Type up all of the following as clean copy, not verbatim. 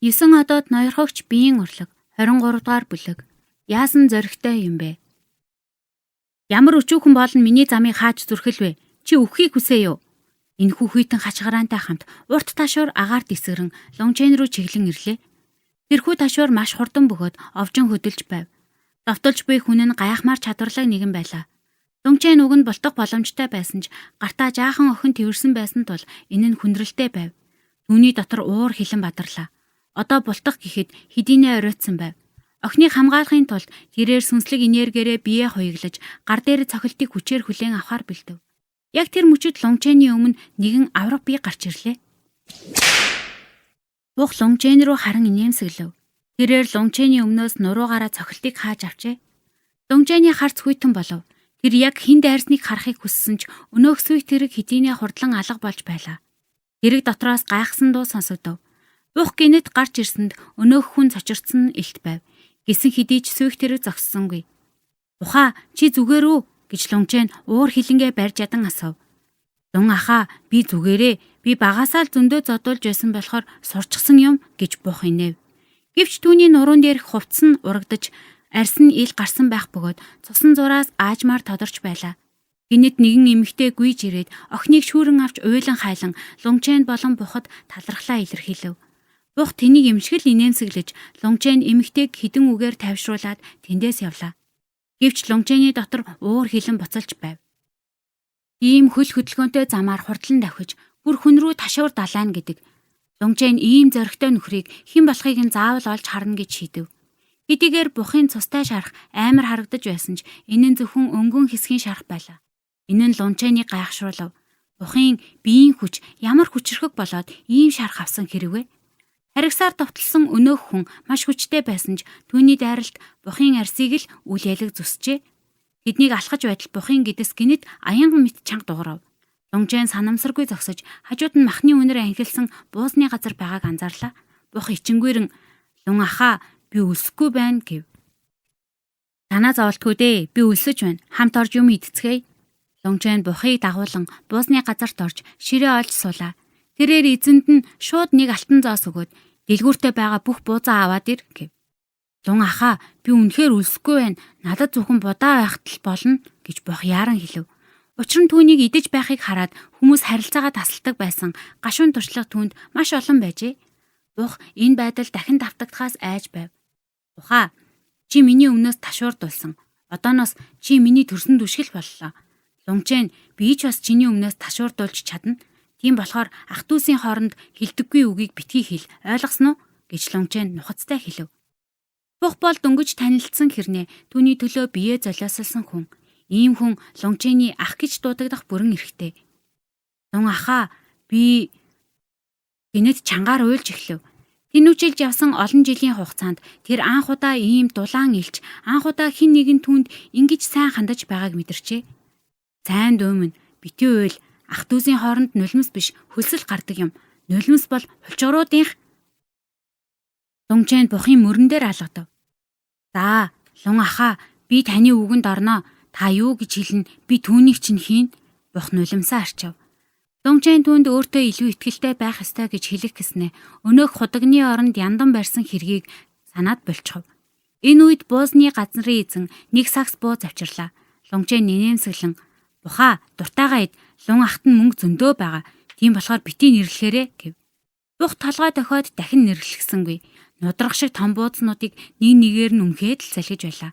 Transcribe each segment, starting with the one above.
9 одоод ноёрхогч биеийн урлаг 23 дугаар бүлэг. Яасан зоригтой юм бэ? Ямар өчүүхэн бол миний замыг хааж зүрхэл вэ? Чи өвхийг хүсээ юу? Энэхүү хүйтэн хачгараантай хамт урт ташуур агаар дисгэрэн лончен руу чиглэн ирлээ. Тэрхүү ташуур маш хурдан бөгөөд овжин хөдөлж байв. Довтолж буй хүн нь гайхмаар чадварлаг нэгэн байлаа. Лончен уг нь болтох боломжтой байсан ч гартаа жаахан охин тэрсэн байсан тул энэ нь хүндрэлтэй байв. Түүний дотор уур хилэн бадарлаа. Одоо бултах гэхэд хэдийнэ оройтсан байв. Охиныг хамгаалахын тулд тэрээр сүнслэг энергиэрээ биеэ хуйглаж гар дээр цохилтыг хүчээр хүлээн авахар бэлдэв. Яг тэр мөчөд лончены өмнө нэгэн авраг бие гарч ирлээ. Бух лончен руу харан инээмсэглэв. Тэрээр лончены өмнөөс нуруугаараа цохилтыг хааж авчээ. Лончены харц хүйтэн болов. Тэр яг хэн дайрсныг харахыг хүссэн ч өнөөх сүйт тэрэг хэдийнэ хурдлан алга болж байлаа. Тэрэг дотроос гайхсан дуу сонсогдов. Бух гинэт гарч ирсэнд өнөөх хүн цочирдсан илт байв. Гисэн хэдий ч сүйх тэрэг зогссонгүй. Ухаа чи зүгээр үү гэж лончен уур хилэнгээ барьж ядан асуув. Дун ахаа би зүгээрээ би багасаа л зөндөө зодуулж байсан болохоор сурчсан юм гэж бух инэв. Гэвч түүний нуруунд дээрх хувцс нь урагдаж арьс нь ил гарсан байх бөгөөд цусан зураас аажмаар тодорч байлаа. Гинэт нэгэн эмэгтэй гүйж ирээд охиныг шүүрэн авч уйлан хайлан лончен болон бухад талархлаа илэрхийлв. Бух тэнийг эмшгэл инээмсэглэж лончен эмэгтэйг хідэн үгээр тавьшруулад тэндээс явлаа. Гэвч лончены дотор уур хилэн буцалж байв. Ийм хөл хөдөлгөөнтэй замаар хурдлан давхиж бүр хүн рүү ташуур далайна гэдэг. Лончен ийм зоригтой нөхрийг хэн болохыг нь заавал олж харна гэж шийдэв. Хэдийгээр бухын цустай шарах амар харагдаж байсан ч энэ нь зөвхөн өнгөн хэсгийн шарах байлаа. Энэ нь лонченыг гайхшруулв. Бухын биеийн хүч ямар хүчрхэг болоод ийм шарах авсан хэрэг вэ? Харигсаар товтлсон өнөөх хүн маш хүчтэй байсан ч түүний дайралт бухын арсыг л үл ялэг зүсчээ. Тэднийг алхаж байтал бухын гэдэс гинэт аянган мэт чанга дуурав. Лончен санамсаргүй зогсож хажууд нь махны үнээр ангилсан буусны газар байгааг анзаарлаа. Бух ичингүйрэн "Лун ахаа би өлсөхгүй байна" гэв. "Танаа зовлтгүй дээ. Би өлсөж байна. Хамт орж юм идцгээе." Лончен бухыг дагуулan буусны газарт орж ширээ олж суулаа. Тэрээр эзэнд нь шууд нэг алтан зоос өгөөд дэлгүүртээ байгаа бүх буузаа аваад ир гэв. "Лун ахаа би үнэхээр өлсөхгүй байна. Надад зөвхөн будаа байхад л болно" гэж бох яаран хэлв. Учир нь түүнийг идэж байхыг хараад хүмүүс харилцаагаа тасалдаг байсан гашуун туршлага түүнд маш олон байжээ. Бух энэ байдал дахин давтагдахаас айж байв. "Ухаа чи миний өмнөөс ташуурдулсан. Одооноос чи миний төрсөн түшгэл боллоо. Лончен би ч бас чиний өмнөөс ташуурдуулж чадна. Тийм болохоор ах дүүсийн хооронд хэлдэггүй үгийг битгий хэл. Ойлгосноо?" гэж лончен нухацтай хэлв. Бух бол дөнгөж танилцсан хэрнээ түүний төлөө бие золиослсон хүн. Ийм хүн лончений ах гэж дуудагдах бүрэн эрхтэй. "Лун ахаа би" гинэт чангаар уйлж эхлэв. Тэнүүжилж явсан олон жилийн хугацаанд тэр анх удаа ийм дулаан илч анх удаа хэн нэгэн түүнд ингэж сайн хандаж байгааг мэдэрчээ. "Сайн дүү минь битгий уйл. Ах дүүсийн хооронд нулимс биш хөлсөл гардаг юм. Нулимс бол хулчууруудынх." Лончен бухын мөрөн дээр алгадав. "За, лун ахаа би таны үгэнд орноо. Та юу гэж хэлнэ? Би түүнийг чинь хийн." Бух нулимсаа арчив. Лончен түүнд өөртөө илүү итгэлтэй байх ёстой гэж хэлэх гэснээ өнөөх худагны оронд яндан барьсан хэргийг санаад болчихов. Энэ үед буузны газрын эзэн нэг сакс бууз авчирлаа. Лончен нэнэмсэглэн "Бухаа дуртайгаа ид. Лун ахт нь мөнгө зөндөө байгаа. Тийм болохоор битгий нэрлэхээрээ" гэв. Бух толгой дохиод дахин нэрлэхсэнгүй. Нудрах шиг том буузнуудыг нэг нэгээр нь өмхөөд л салгиж байлаа.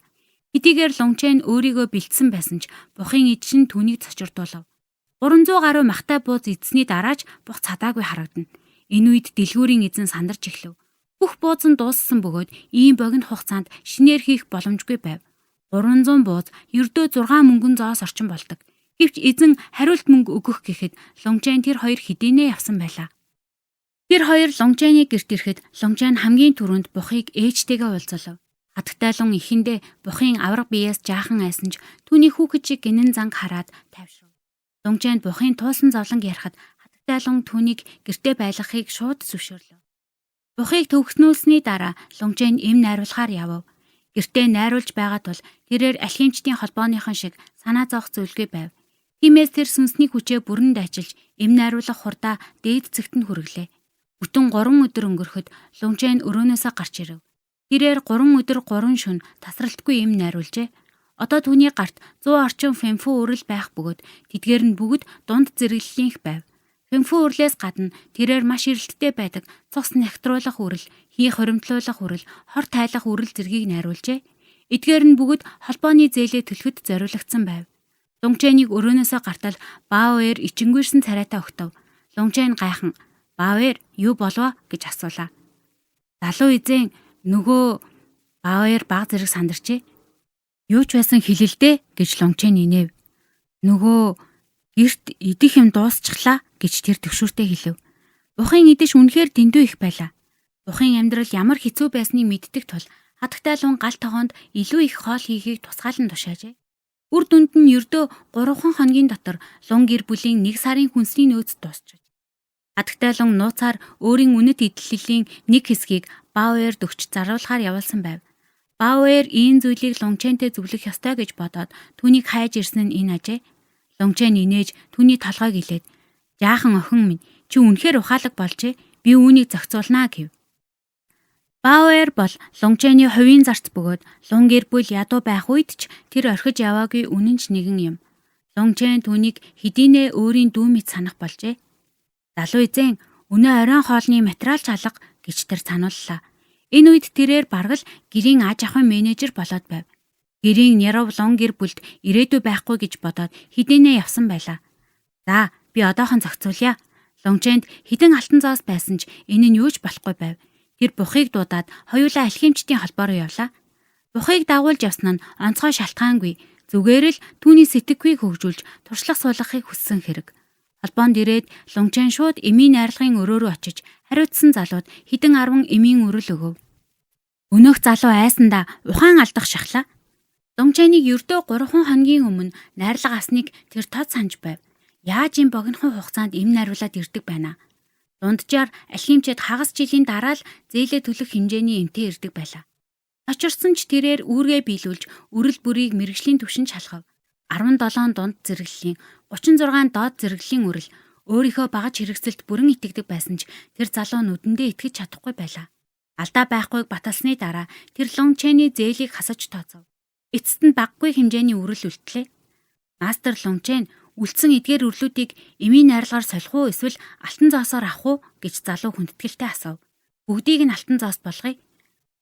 Хэдийгээр лончен өөрийгөө бэлдсэн байсан ч бухын эдшин түүнийг цочирдуулав. 300 гаруй махтай бууз эзсний дараач бух цадаагүй харагдана. Энэ үед дэлгүүрийн эзэн сандарч эхлэв. Бүх бууз нь дууссан бөгөөд ийм богино хугацаанд шинээр хийх боломжгүй байв. 300 бууз ердөө 6 мөнгөн зоос орчим болдог. Гэвч эзэн хариулт мөнгө өгөх гэхэд лончен тэр хоёр хэдийнэ явсан байлаа. Тэр хоёр лончены гэрт ирэхэд лончен хамгийн түрүүнд бухыг ээжтэйгээ уулзалав. Хатагтайлун ихэндээ бухын авраг биеэс жаахан айсан ч түүний хүүхэд шиг гинэн занг хараад тайвшрав. Лончен бухын туусан зовлонг ярахад хатагтайлун түүнийг гэртээ байлгахыг шууд зөвшөөрлөв. Бухыг төгснүүлсний дараа лончен эм найруулахаар явв. Гэртээ найруулж байгаа тул тэрээр алхимчдын холбооныхон шиг санаа зовох зүйлгүй байв. Тиймээс тэр сүнсний хүчээ бүрэнд ажиллаж эм найруулах хурдаа дээд зэгт нь хүргэлээ. Бүтэн 3 өдөр өнгөрөхөд Лунгчэн өрөөнөөсөө гарч ирэв. Тэрээр 3 өдөр 3 шөнө тасралтгүй юм найруулжээ. Одоо түүний гарт 100 орчим фэнфу үрэл байх бөгөөд тэдгээр нь бүгд дунд зэрэглэлийнх байв. Фэнфу үрлээс гадна тэрээр маш эрэлттэй байдаг цус нягтруулах үрэл, хий хоримтлуулах үрэл, хор тайлах үрэл зэргийг найруулжээ. Эдгээр нь бүгд холбооны зээлээ төлөхөд зориулагдсан байв. Лунгчэнийг өрөөнөөсөө гартал Баоэр ичингүйрсэн царайтай өгтөв. Лунгчэн гайхан "Баоэр юу болов?" гэж асуулаа. Залуу эзэн нөгөө Баоэр баг зэрэг сандарчээ. "Юу ч байсан хэлэлдэ" гэж Лунгчэн инэв. "Нөгөө гэрт идэх юм дуусчихлаа" гэж тэр төвшүүртэй хэлэв. Бухын идэж үнэхээр дэндүү их байлаа. Бухын амьдрал ямар хэцүү байсныг мэддэг тул хатагтай лун гал тогоонд илүү их хоол хийхийг тусгаалan тушаажээ. Үр дүнд нь ердөө 3 хоногийн дотор лун гэр бүлийн 1 сарын хүнсний нөөц дуусчээ. Хатагтай лун нууцаар өөрийн үнэт идэллийн нэг хэсгийг Баоэрд өгч заруулахаар явуулсан байв. Баоэр ийм зүйлийг Лунгчэнтэй зөвлөх ёстой гэж бодоод түүнийг хайж ирсэн нь энэ ажээ. Лунгчэн инээж түүний толгойг илээд "Жаахан охин минь, чи үнэхээр ухаалаг болжээ. Би үүнийг зохицуулнаа" гэв. Баоэр бол Лунгчэний хувийн зарц бөгөөд лун гэр бүл ядуу байх үед ч тэр орхиж яваагүй үнэн ч нэгэн юм. Лунгчэн түүнийг хэдийнэ өөрийн дүү мэт санах болжээ. "Залуу эзэн, өнөө оройн хоолны материал чалга" гэж тэр санууллаа. Энэ үед тэрээр бараг л гэрийн аж ахуйн менежер болоод байв. Гэрийн Нярав лун гэр бүлд ирээдүй байхгүй гэж бодоод хэдийнэ явсан байлаа. "За, би одоохон зохицуулъя." Лунгчэнд хідэн алтан зоос байсан ч энэ нь юу ч болохгүй байв. Тэр бухыг дуудаад хоёулаа алхимчдын холбоо руу явлаа. Бухыг дагуулж явсан нь онцгой шалтгаангүй, зүгээр л түүний сэтгэхүйг хөгжүүлж туршлах суулгахыг хүссэн хэрэг. Холбоонд ирээд Лунгчэн шууд эмийн найрлагын өрөө рүү очиж хариуцсан залууд хідэн 10 эмийн өрөл өгөв. Өнөөх залуу айсандаа ухаан алдах шахлаа. Лунгчэнийг ердөө 3 хоногийн өмнө найрлага авсныг тэр тод санаж байв. Яаж юм богинохон хугацаанд эм найруулад ирдэг байна. Дунджаар алхимчид хагас жилийн дараа л зээлээ төлөх хэмжээний эмтэй ирдэг байлаа. Очирсон ч тэрээр үүргээ биелүүлж өрөл бүрийг мэрэгжлийн түвшинд шалгав. 17 дунд зэрэглэлийн 36 доод зэрэглэлийн өрөл өөрийнхөө багаж хэрэгсэлт бүрэн итгэдэг байсан ч тэр залуу нүдэндээ итгэж чадахгүй байлаа. Алдаа байхгүйг баталсны дараа тэр Лунгчэний зээлийг хасаж тооцов. Эцэст нь баггүй хэмжээний өрөл үлдлээ. Мастер Лунгчэн үлдсэн эдгээр өрлүүдийг эмийн найрлагаар солих уу эсвэл алтан зоосоор авах уу гэж залуу хүндэтгэлтэй асуув. "Бүгдийг нь алтан зоос болгоё."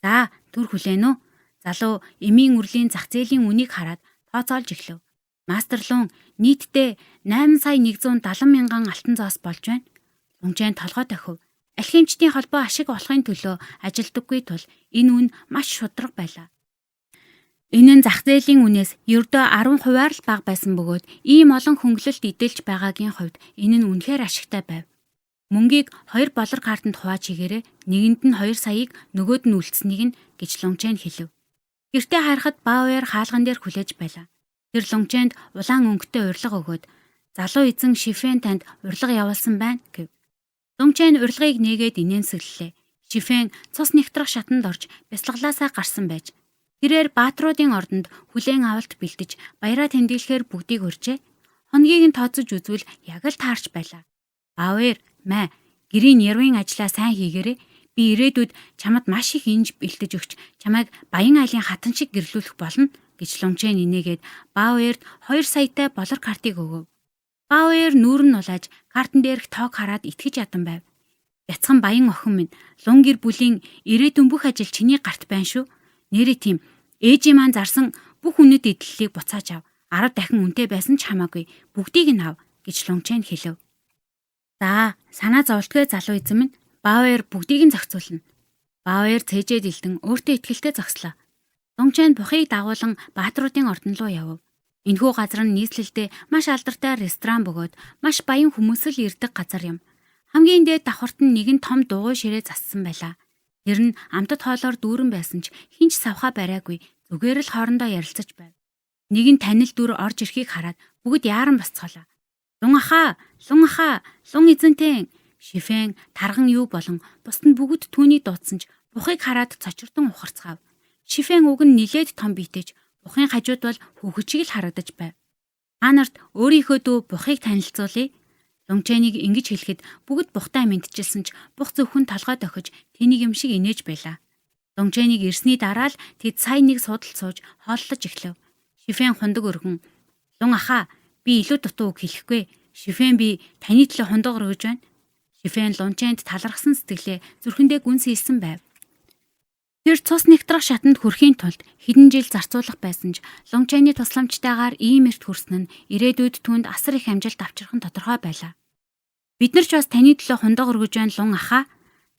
"За, түр хүлээн үү?" Залуу эмийн үрлийн зах зээлийн үнийг хараад тооцоолж эхлэв. "Мастер Лун, нийтдээ 8,170 мянган алтан зоос болж байна." Лунгчэн толгой тохив. Алхимчдын холбоо ашиг олохын төлөө ажилдаггүй тул энэ үн маш шударга байлаа. Энэ нь зах зээлийн үнээс ердөө 10% л бага байсан бөгөөд ийм олон хөнгөлөлт идэлж байгаагийн хувьд энэ нь үнэхээр ашигтай байв. "Мөнгийг 2 болор картанд хувааж хийгээрэй. Нэгэнд нь 2 саяыг, нөгөөд нь үлдсэнийг нь" гэж Лунгчэн хэлэв. Гэртээ харахад Баоэр хаалган дээр хүлээж байлаа. Тэр Лунгчэнд улаан өнгөтэй урилга өгөөд "Залуу эзэн Шифэн танд урилга явуулсан байна" гэв. Лунгчэн урилгыг нээгээд инээмсэглэлээ. Шифэн цус нэгтрах шатанд орж бясалгалаасаа гарсан байж тэрээр баатруудын ордонд хүлээн авалт бэлдэж баяраа тэмдэглэхээр бүгдийг урьжээ. Хоногийг нь тооцож үзвэл яг л таарч байлаа. "Баоэр, мэ, гэрийн Нярвын ажлаа сайн хийгээрэй. Би ирээдүйд чамд маш их инж бэлтэж өгч чамайг Баян айлын хатан шиг гэрлүүлэх болно" гэж Лунгчэн инээгээд Баоэрд 2 саятай болор картыг өгөв. Баоэр нүүр нь улааж картан дээрх тоог хараад итгэж ядан байв. "Бяцхан баян охин минь, лун гэр бүлийн ирээдүйн бүх ажил чиний гарт байна шүү. Нэрээ тийм ээжийн маань зарсан бүх үнэт идэллийг буцааж ав. 10 дахин үнэтэй байсан ч хамаагүй бүгдийг нь ав" гэж Лунгчэн хэлэв. "За, санаа зовлтгүй залуу эзэн минь, Баоэр бүгдийг нь зохицуулна." Баоэр цээжээ дэлдэн өөртөө итгэлтэй зогслоо. Лунгчэн бухыг дагуулan баатруудын ордон руу явв. Энэхүү газар нь нийслэлдээ маш алдартай ресторан бөгөөд маш баян хүмүүс л ирдэг газар юм. Хамгийн дээд давхарт нь нэгэн том дугуй ширээ зассан байлаа. Тэр нь амтд хоолоор дүүрэн байсан ч хинч савхаа бариагүй, зүгээр л хоорондоо ярилцаж байв. Нэгэн танил дүр орж ирэхийг хараад бүгд яаран босцоолаа. Лун ахаа, лун эзэнтэй" Шифэн тарган юу болон бусд нь бүгд түүнийг дуудсан ч бухыг хараад цочирдон ухарцгаав. Шифэн уг нь нилээд том битэж бухын хажууд бол хүүхэд шиг л харагдаж байв. "Та нарт өөрийнхөө дүү бухыг танилцуулъя." Лончэнийг ингэж хэлэхэд бүгд бухтай мэдчилсэн ч бух зөвхөн толгой дохиж тэнийг юм шиг инээж байлаа. Лончэнийг ирсний дараа л тэд сая нэг судалд сууж хооллож эхлэв. Шифэн хундаг өргөн "Лун ахаа, би илүү дутуу үг хэлэхгүй. Шифэн би таны төлөө хундаг өргөж байна." Шифэн Лончэнд талархсан сэтгэлээ зүрхэндээ гүнсэлсэн байв. Тэр цус нэгтрах шатанд хүрэхийн тулд хэдэн жил зарцуулах байсан ч Лончэний тусламжтайгаар ийм эрт хүрсэн нь ирээдүйд түүнд асар их амжилт авчрах нь тодорхой байлаа. "Бид нар ч бас таны төлөө хундаг өргөж байна Лун ахаа."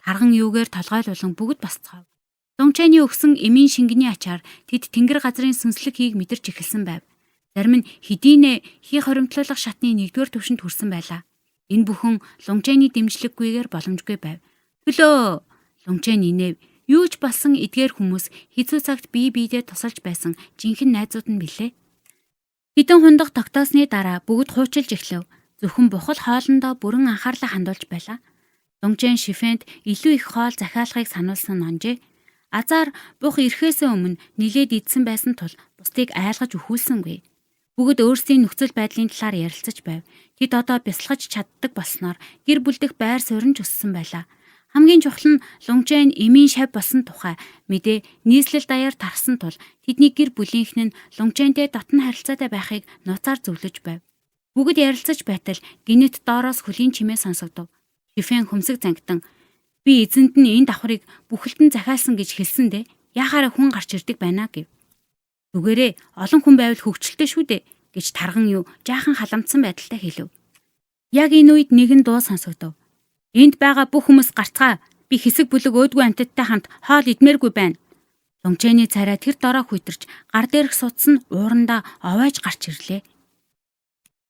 Тарган юугээр толгойлуулан бүгд босцгов. Лончэний өгсөн эмийн шингэний ачаар тэд тэнгэр газрын сүнслэг хийг мэдэрч эхэлсэн байв. Зарим нь хэдийнэ хий хоримтлуулах шатны 1-р түвшинд хүрсэн байлаа. Энэ бүхэн Лончэний дэмжлэггүйгээр боломжгүй байв. "Төлөө!" Лончэн инээв. Юу ч болсон эдгээр хүмүүс хэцүү цагт бие биедээ тусалж байсан жинхэнэ найзууд нь билээ. Хэдэн хундаг тогтоосны дараа бүгд хуучилж эхлэв. Зөвхөн бухал хоолндоо бүрэн анхаарлаа хандуулж байлаа. Лончэн Шифэнд илүү их хоол захиалахыг сануулсан онжээ. Азар бух ирэхээс өмнө нилээд идсэн байсан тул бусдыг айлгаж өхүүлсэнгүй. Бүгд өөрсдийн нөхцөл байдлын талаар ярилцаж байв. Тэд одоо бясалгаж чаддаг болсноор гэр бүлдэх байр суурь нь өссөн байлаа. Хамгийн чухал нь Лончэн эмийн шав болсон тухай мэдээ нийслэл даяар тарсан тул тэдний гэр бүлийнх нь Лончэнтэй дотн харилцаатай байхыг нууцаар зөвлөж байв. Бүгд ярилцаж байтал гинэт доороос хөлийн чимээ сонсогдов. Шифэн хөмсөг зангитан "Би эзэнд нь энэ давхрыг бүхэлдэн захиалсан гэж хэлсэн дээ. Яхаараа хүн гарч ирдэг байна гэв. "Зүгээрээ олон хүн байвал хөвгчлөлтэй шүү дээ" гэж тарган юу жаахан халамтсан байдалтай хэлв. Яг энэ үед нэгэн дуу сонсогдов. "Энд байгаа бүх хүмүүс гарцгаа. Би хэсэг бүлэг өөдгөө амттай хамт хоол идмээргүй байна." Лончэний царай тэр дороо хүйтэрч гар дээрх судас нь уурандаа овоож гарч ирлээ.